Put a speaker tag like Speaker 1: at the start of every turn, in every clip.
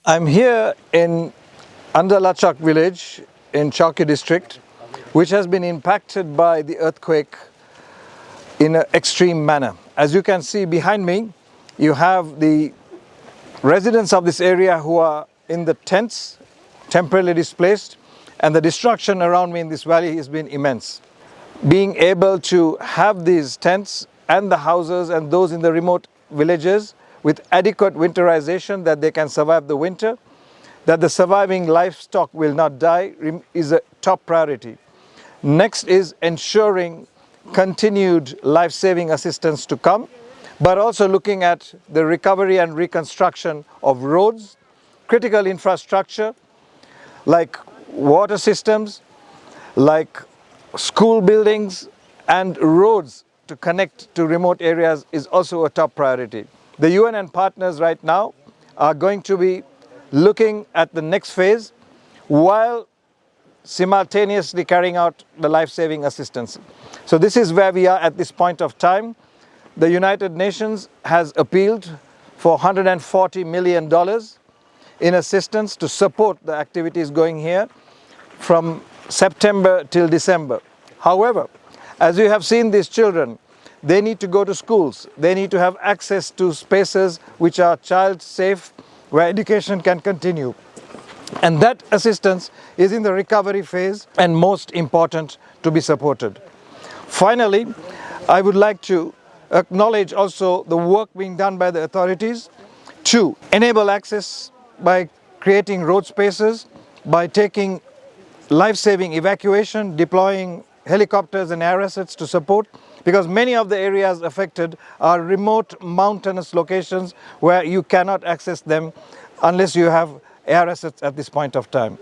Speaker 1: I'm here in Andalachak village in Chowki district, which has been impacted by the earthquake in an extreme manner. As you can see behind me, you have the residents of this area who are in the tents, temporarily displaced, and the destruction around me in this valley has been immense. Being able to have these tents and the houses and those in the remote villages with adequate winterization that they can survive the winter, that the surviving livestock will not die is a top priority. Next is ensuring continued life-saving assistance to come, but also looking at the recovery and reconstruction of roads, critical infrastructure like water systems, like school buildings and roads to connect to remote areas is also a top priority. The UN and partners right now are going to be looking at the next phase while simultaneously carrying out the life-saving assistance. So this is where we are at this point of time. The United Nations has appealed for $140 million in assistance to support the activities going here from September till December. However, as you have seen, these children, they need to go to schools. They need to have access to spaces which are child safe, where education can continue. And that assistance is in the recovery phase and most important to be supported. Finally, I would like to acknowledge also the work being done by the authorities to enable access by creating road spaces, by taking life-saving evacuation, deploying helicopters and air assets to support, because many of the areas affected are remote mountainous locations where you cannot access them unless you have air assets at this point of time.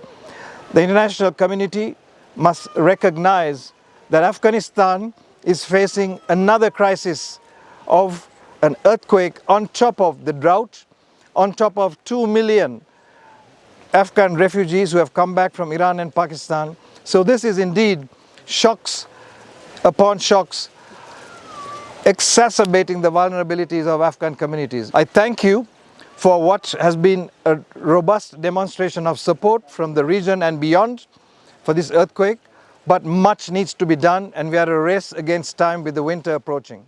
Speaker 1: The international community must recognize that Afghanistan is facing another crisis of an earthquake on top of the drought, on top of 2 million Afghan refugees who have come back from Iran and Pakistan. So this is indeed shocks upon shocks, exacerbating the vulnerabilities of Afghan communities. I thank you for what has been a robust demonstration of support from the region and beyond for this earthquake, but much needs to be done and we are a race against time with the winter approaching.